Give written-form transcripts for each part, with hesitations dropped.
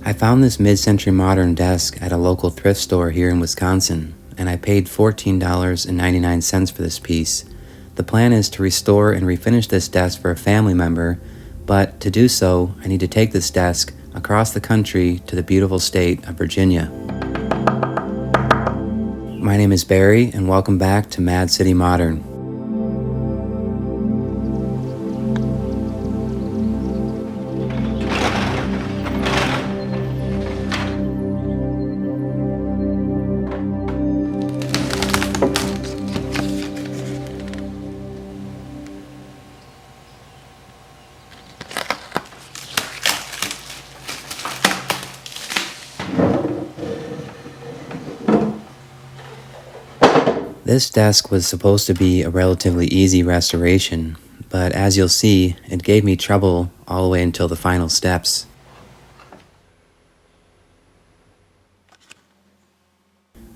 I found this mid-century modern desk at a local thrift store here in Wisconsin, and I paid $14.99 for this piece. The plan is to restore and refinish this desk for a family member, but to do so, I need to take this desk across the country to the beautiful state of Virginia. My name is Barry, and welcome back to Mad City Modern. This desk was supposed to be a relatively easy restoration, but as you'll see, it gave me trouble all the way until the final steps.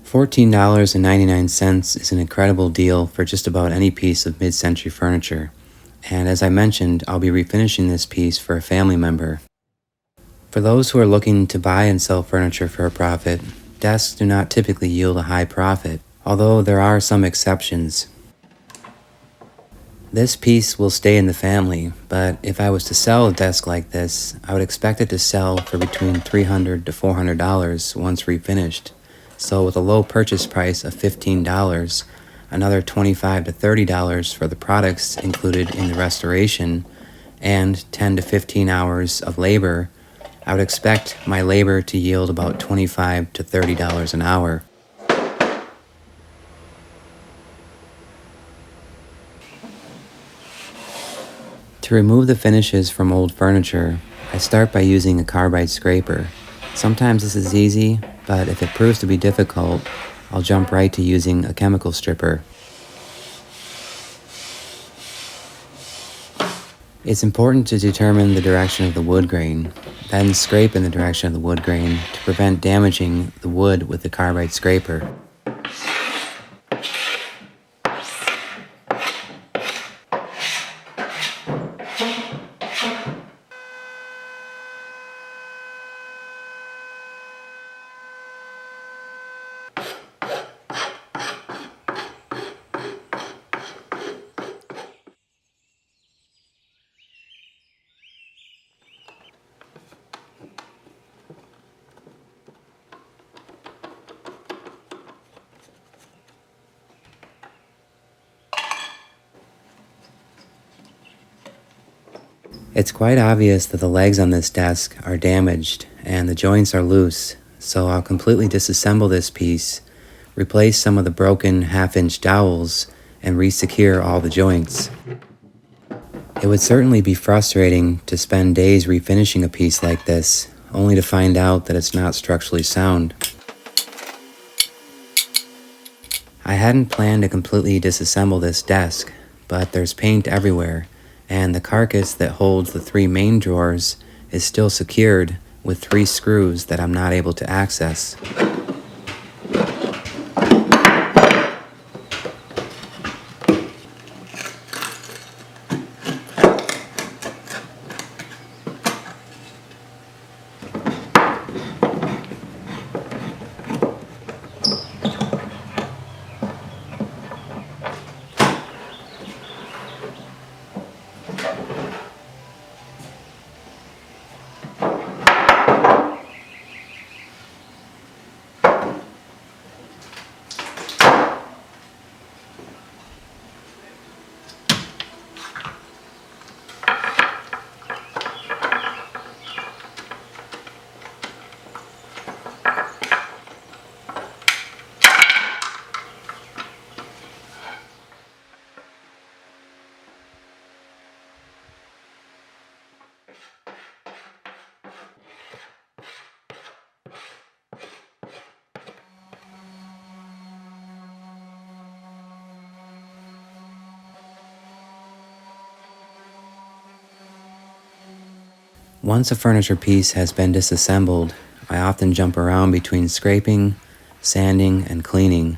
$14.99 is an incredible deal for just about any piece of mid-century furniture, and as I mentioned, I'll be refinishing this piece for a family member. For those who are looking to buy and sell furniture for a profit, desks do not typically yield a high profit, although there are some exceptions. This piece will stay in the family, but if I was to sell a desk like this, I would expect it to sell for between $300 to $400 once refinished. So with a low purchase price of $15, another $25 to $30 for the products included in the restoration, and 10 to 15 hours of labor, I would expect my labor to yield about $25 to $30 an hour. To remove the finishes from old furniture, I start by using a carbide scraper. Sometimes this is easy, but if it proves to be difficult, I'll jump right to using a chemical stripper. It's important to determine the direction of the wood grain, then scrape in the direction of the wood grain to prevent damaging the wood with the carbide scraper. It's quite obvious that the legs on this desk are damaged and the joints are loose, so I'll completely disassemble this piece, replace some of the broken half-inch dowels, and re-secure all the joints. It would certainly be frustrating to spend days refinishing a piece like this, only to find out that it's not structurally sound. I hadn't planned to completely disassemble this desk, but there's paint everywhere, and the carcass that holds the 3 main drawers is still secured with 3 screws that I'm not able to access. Once a furniture piece has been disassembled, I often jump around between scraping, sanding, and cleaning.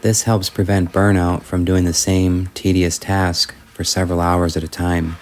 This helps prevent burnout from doing the same tedious task for several hours at a time.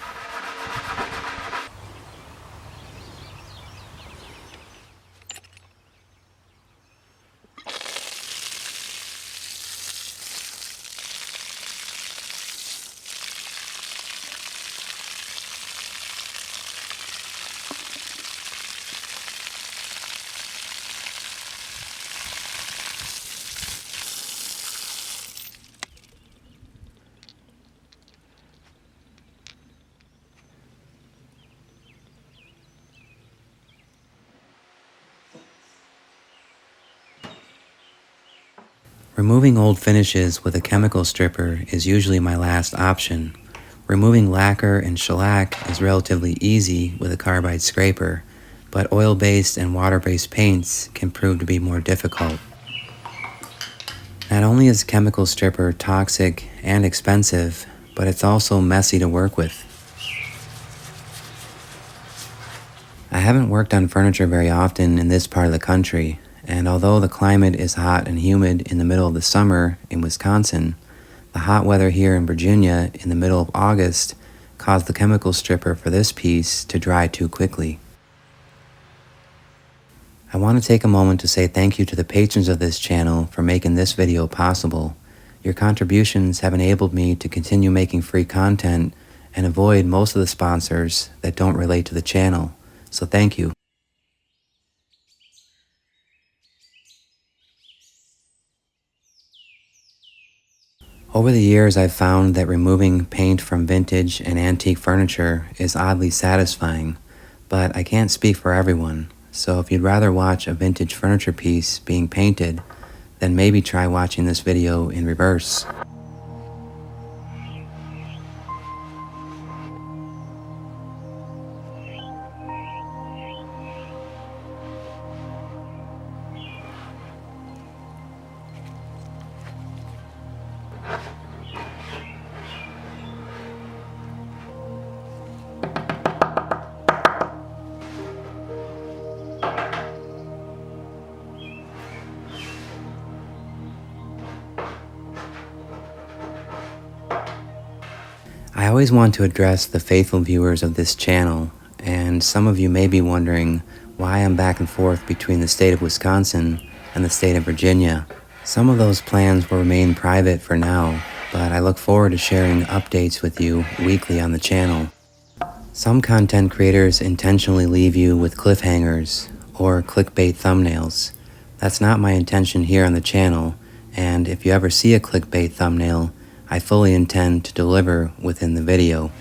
Removing old finishes with a chemical stripper is usually my last option. Removing lacquer and shellac is relatively easy with a carbide scraper, but oil-based and water-based paints can prove to be more difficult. Not only is chemical stripper toxic and expensive, but it's also messy to work with. I haven't worked on furniture very often in this part of the country, and although the climate is hot and humid in the middle of the summer in Wisconsin, the hot weather here in Virginia in the middle of August caused the chemical stripper for this piece to dry too quickly. I want to take a moment to say thank you to the patrons of this channel for making this video possible. Your contributions have enabled me to continue making free content and avoid most of the sponsors that don't relate to the channel, so thank you. Over the years, I've found that removing paint from vintage and antique furniture is oddly satisfying, but I can't speak for everyone, so if you'd rather watch a vintage furniture piece being painted, then maybe try watching this video in reverse. I always want to address the faithful viewers of this channel, and some of you may be wondering why I'm back and forth between the state of Wisconsin and the state of Virginia. Some of those plans will remain private for now, but I look forward to sharing updates with you weekly on the channel. Some content creators intentionally leave you with cliffhangers or clickbait thumbnails. That's not my intention here on the channel, and if you ever see a clickbait thumbnail, I fully intend to deliver within the video.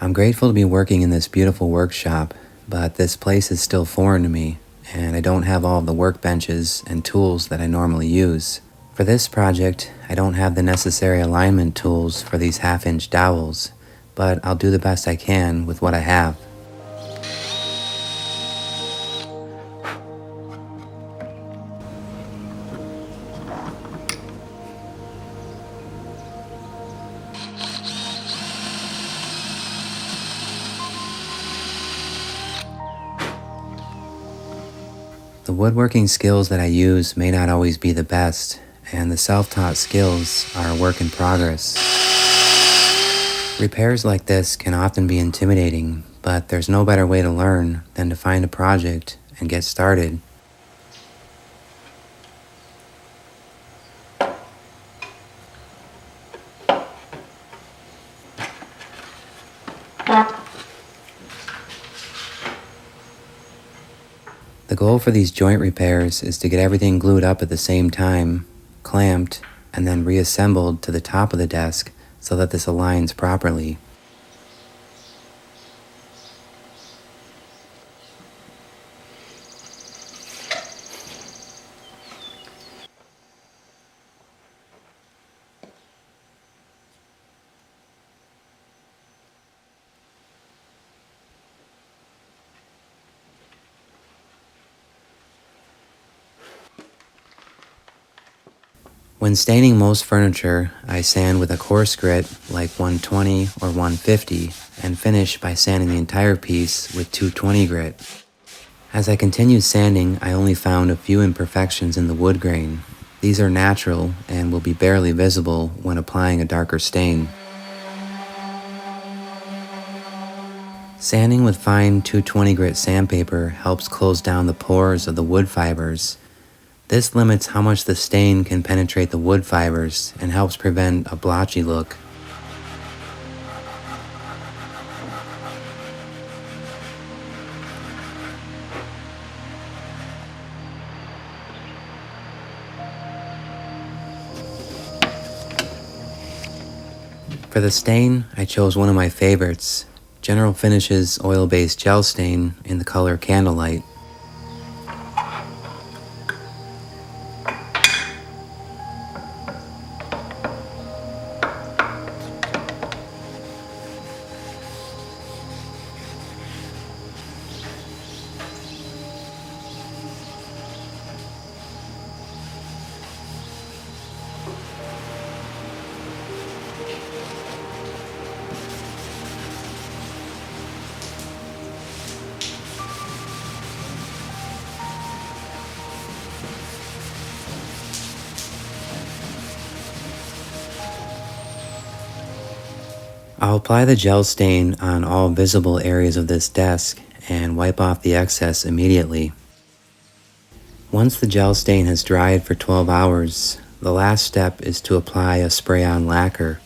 I'm grateful to be working in this beautiful workshop, but this place is still foreign to me, and I don't have all of the workbenches and tools that I normally use. For this project, I don't have the necessary alignment tools for these half-inch dowels, but I'll do the best I can with what I have. The woodworking skills that I use may not always be the best, and the self-taught skills are a work in progress. Repairs like this can often be intimidating, but there's no better way to learn than to find a project and get started. The goal for these joint repairs is to get everything glued up at the same time, clamped, and then reassembled to the top of the desk so that this aligns properly. When staining most furniture, I sand with a coarse grit like 120 or 150 and finish by sanding the entire piece with 220 grit. As I continued sanding, I only found a few imperfections in the wood grain. These are natural and will be barely visible when applying a darker stain. Sanding with fine 220 grit sandpaper helps close down the pores of the wood fibers. This limits how much the stain can penetrate the wood fibers and helps prevent a blotchy look. For the stain, I chose one of my favorites, General Finishes oil-based gel stain in the color Candlelight. I'll apply the gel stain on all visible areas of this desk and wipe off the excess immediately. Once the gel stain has dried for 12 hours, the last step is to apply a spray-on lacquer.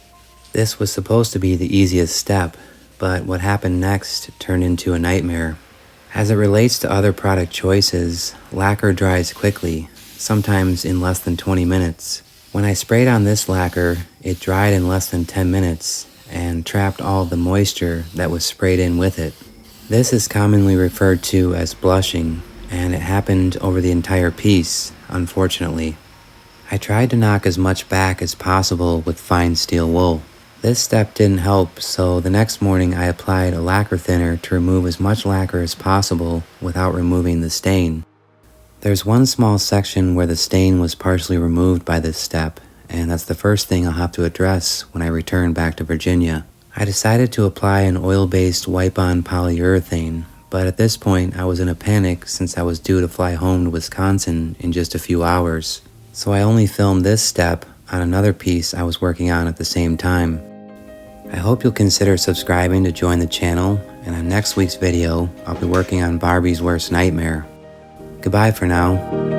This was supposed to be the easiest step, but what happened next turned into a nightmare. As it relates to other product choices, lacquer dries quickly, sometimes in less than 20 minutes. When I sprayed on this lacquer, it dried in less than 10 minutes and trapped all of the moisture that was sprayed in with it. This is commonly referred to as blushing, and it happened over the entire piece, unfortunately. I tried to knock as much back as possible with fine steel wool. This step didn't help, so the next morning I applied a lacquer thinner to remove as much lacquer as possible without removing the stain. There's one small section where the stain was partially removed by this step, and that's the first thing I'll have to address when I return back to Virginia. I decided to apply an oil-based wipe-on polyurethane, but at this point I was in a panic since I was due to fly home to Wisconsin in just a few hours. So I only filmed this step on another piece I was working on at the same time. I hope you'll consider subscribing to join the channel, and on next week's video, I'll be working on Barbie's worst nightmare. Goodbye for now.